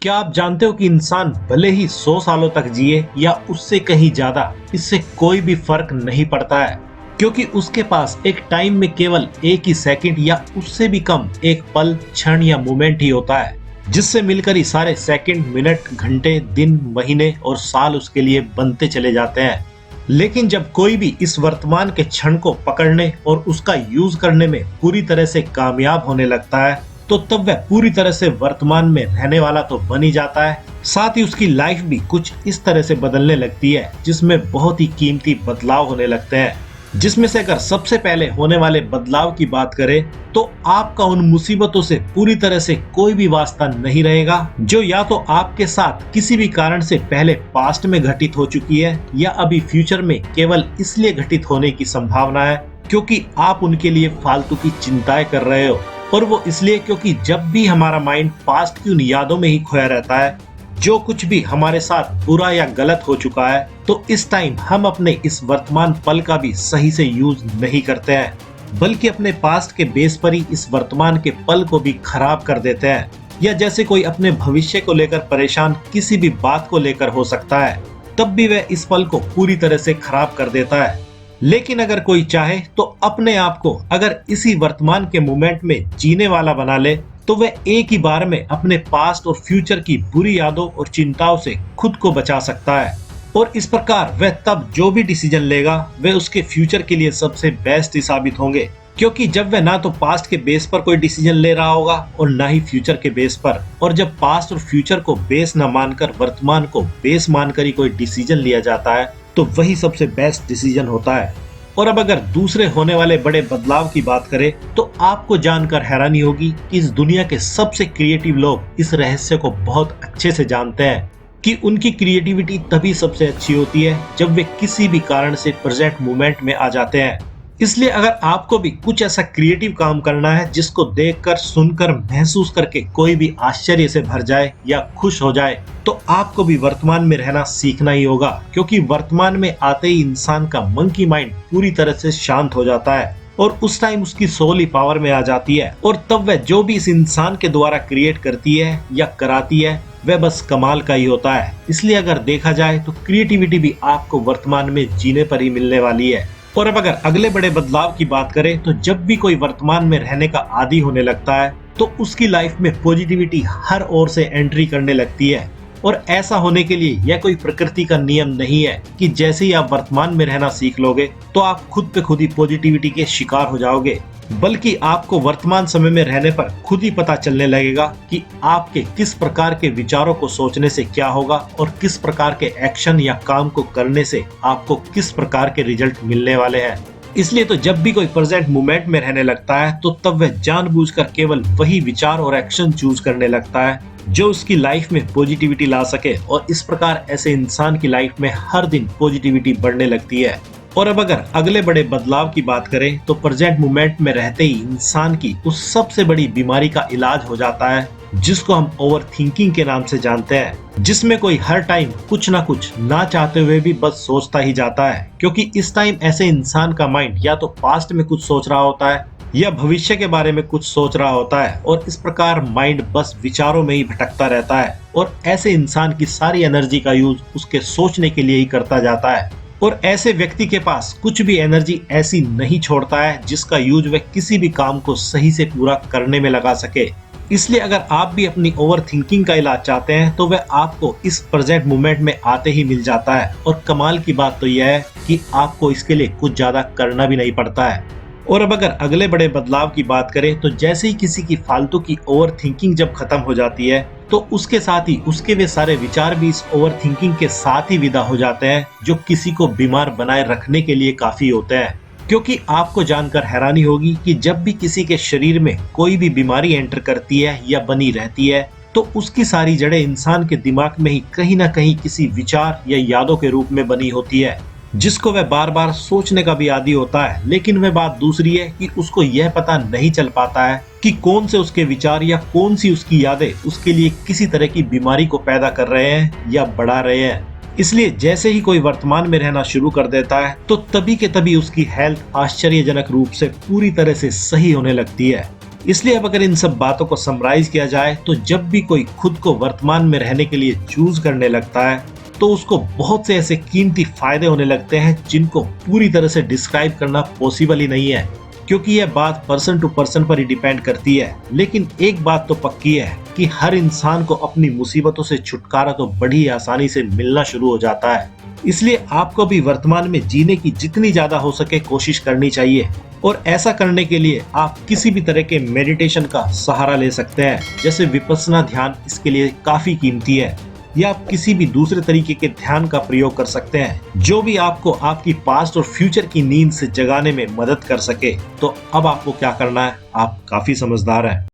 क्या आप जानते हो कि इंसान भले ही 100 सालों तक जिए या उससे कहीं ज्यादा, इससे कोई भी फर्क नहीं पड़ता है, क्योंकि उसके पास एक टाइम में केवल एक ही सेकंड या उससे भी कम एक पल, क्षण या मोमेंट ही होता है, जिससे मिलकर ही सारे सेकंड, मिनट, घंटे, दिन, महीने और साल उसके लिए बनते चले जाते हैं। लेकिन जब कोई भी इस वर्तमान के क्षण को पकड़ने और उसका यूज करने में पूरी तरह से कामयाब होने लगता है, तो तब वह पूरी तरह से वर्तमान में रहने वाला तो बन ही जाता है, साथ ही उसकी लाइफ भी कुछ इस तरह से बदलने लगती है जिसमें बहुत ही कीमती बदलाव होने लगते हैं। जिसमें से अगर सबसे पहले होने वाले बदलाव की बात करें तो आपका उन मुसीबतों से पूरी तरह से कोई भी वास्ता नहीं रहेगा जो या तो आपके साथ किसी भी कारण से पहले पास्ट में घटित हो चुकी है या अभी फ्यूचर में केवल इसलिए घटित होने की संभावना है क्योंकि आप उनके लिए फालतू की चिंताएं कर रहे हो। और वो इसलिए क्योंकि जब भी हमारा माइंड पास्ट की उन यादों में ही खोया रहता है, जो कुछ भी हमारे साथ बुरा या गलत हो चुका है, तो इस टाइम हम अपने इस वर्तमान पल का भी सही से यूज नहीं करते हैं, बल्कि अपने पास्ट के बेस पर ही इस वर्तमान के पल को भी खराब कर देते हैं। या जैसे कोई अपने भविष्य को लेकर परेशान किसी भी बात को लेकर हो सकता है, तब भी वह इस पल को पूरी तरह से खराब कर देता है। लेकिन अगर कोई चाहे तो अपने आप को अगर इसी वर्तमान के मोमेंट में जीने वाला बना ले, तो वह एक ही बार में अपने पास्ट और फ्यूचर की बुरी यादों और चिंताओं से खुद को बचा सकता है। और इस प्रकार वह तब जो भी डिसीजन लेगा वह उसके फ्यूचर के लिए सबसे बेस्ट ही साबित होंगे, क्योंकि जब वह ना तो पास्ट के बेस पर कोई डिसीजन ले रहा होगा और ना ही फ्यूचर के बेस पर। और जब पास्ट और फ्यूचर को बेस न मानकर वर्तमान को बेस मानकर ही कोई डिसीजन लिया जाता है, तो वही सबसे बेस्ट डिसीजन होता है। और अब अगर दूसरे होने वाले बड़े बदलाव की बात करें तो आपको जानकर हैरानी होगी कि इस दुनिया के सबसे क्रिएटिव लोग इस रहस्य को बहुत अच्छे से जानते हैं कि उनकी क्रिएटिविटी तभी सबसे अच्छी होती है जब वे किसी भी कारण से प्रेजेंट मोमेंट में आ जाते हैं। इसलिए अगर आपको भी कुछ ऐसा क्रिएटिव काम करना है जिसको देखकर, सुनकर, महसूस करके कोई भी आश्चर्य से भर जाए या खुश हो जाए, तो आपको भी वर्तमान में रहना सीखना ही होगा, क्योंकि वर्तमान में आते ही इंसान का मंकी माइंड पूरी तरह से शांत हो जाता है और उस टाइम उसकी सोल ही पावर में आ जाती है। और तब वह जो भी इस इंसान के द्वारा क्रिएट करती है या कराती है वह बस कमाल का ही होता है। इसलिए अगर देखा जाए तो क्रिएटिविटी भी आपको वर्तमान में जीने पर ही मिलने वाली है। और अब अगर अगले बड़े बदलाव की बात करें तो जब भी कोई वर्तमान में रहने का आदी होने लगता है तो उसकी लाइफ में पॉजिटिविटी हर ओर से एंट्री करने लगती है। और ऐसा होने के लिए यह कोई प्रकृति का नियम नहीं है कि जैसे ही आप वर्तमान में रहना सीख लोगे तो आप खुद पे खुद ही पॉजिटिविटी के शिकार हो जाओगे, बल्कि आपको वर्तमान समय में रहने पर खुद ही पता चलने लगेगा कि आपके किस प्रकार के विचारों को सोचने से क्या होगा और किस प्रकार के एक्शन या काम को करने से आपको किस प्रकार के रिजल्ट मिलने वाले हैं। इसलिए तो जब भी कोई प्रेजेंट मोमेंट में रहने लगता है तो तब वह जानबूझकर केवल वही विचार और एक्शन चूज करने लगता है जो उसकी लाइफ में पॉजिटिविटी ला सके। और इस प्रकार ऐसे इंसान की लाइफ में हर दिन पॉजिटिविटी बढ़ने लगती है। और अब अगर अगले बड़े बदलाव की बात करें तो प्रेजेंट मोमेंट में रहते ही इंसान की उस सबसे बड़ी बीमारी का इलाज हो जाता है जिसको हम ओवर थिंकिंग के नाम से जानते हैं, जिसमें कोई हर टाइम कुछ ना कुछ ना चाहते हुए भी बस सोचता ही जाता है। क्योंकि इस टाइम ऐसे इंसान का माइंड या तो पास्ट में कुछ सोच रहा होता है या भविष्य के बारे में कुछ सोच रहा होता है, और इस प्रकार माइंड बस विचारों में ही भटकता रहता है और ऐसे इंसान की सारी एनर्जी का यूज उसके सोचने के लिए ही करता जाता है। और ऐसे व्यक्ति के पास कुछ भी एनर्जी ऐसी नहीं छोड़ता है जिसका यूज वह किसी भी काम को सही से पूरा करने में लगा सके। इसलिए अगर आप भी अपनी ओवर थिंकिंग का इलाज चाहते हैं तो वह आपको इस प्रेजेंट मोमेंट में आते ही मिल जाता है। और कमाल की बात तो यह है कि आपको इसके लिए कुछ ज्यादा करना भी नहीं पड़ता है। और अब अगर अगले बड़े बदलाव की बात करें तो जैसे ही किसी की फालतू की ओवर थिंकिंग जब खत्म हो जाती है तो उसके साथ ही उसके वे सारे विचार भी इस ओवर थिंकिंग के साथ ही विदा हो जाते हैं, जो किसी को बीमार बनाए रखने के लिए काफी होते हैं। क्योंकि आपको जानकर हैरानी होगी कि जब भी किसी के शरीर में कोई भी बीमारी एंटर करती है या बनी रहती है तो उसकी सारी जड़ें इंसान के दिमाग में ही कहीं ना कहीं किसी विचार या यादों के रूप में बनी होती है, जिसको वह बार बार सोचने का भी आदी होता है। लेकिन वह बात दूसरी है कि उसको यह पता नहीं चल पाता है कि कौन से उसके विचार या कौन सी उसकी यादें उसके लिए किसी तरह की बीमारी को पैदा कर रहे हैं या बढ़ा रहे हैं। इसलिए जैसे ही कोई वर्तमान में रहना शुरू कर देता है तो तभी के तभी उसकी हेल्थ आश्चर्यजनक रूप से पूरी तरह से सही होने लगती है। इसलिए अब अगर इन सब बातों को समराइज किया जाए तो जब भी कोई खुद को वर्तमान में रहने के लिए चूज करने लगता है तो उसको बहुत से ऐसे कीमती फायदे होने लगते हैं जिनको पूरी तरह से डिस्क्राइब करना पॉसिबल ही नहीं है, क्योंकि यह बात पर्सन टू पर्सन पर ही डिपेंड करती है। लेकिन एक बात तो पक्की है कि हर इंसान को अपनी मुसीबतों से छुटकारा तो बड़ी आसानी से मिलना शुरू हो जाता है। इसलिए आपको भी वर्तमान में जीने की जितनी ज्यादा हो सके कोशिश करनी चाहिए, और ऐसा करने के लिए आप किसी भी तरह के मेडिटेशन का सहारा ले सकते हैं, जैसे विपस्सना ध्यान इसके लिए काफी कीमती है, या आप किसी भी दूसरे तरीके के ध्यान का प्रयोग कर सकते हैं जो भी आपको आपकी पास्ट और फ्यूचर की नींद से जगाने में मदद कर सके। तो अब आपको क्या करना है, आप काफी समझदार हैं।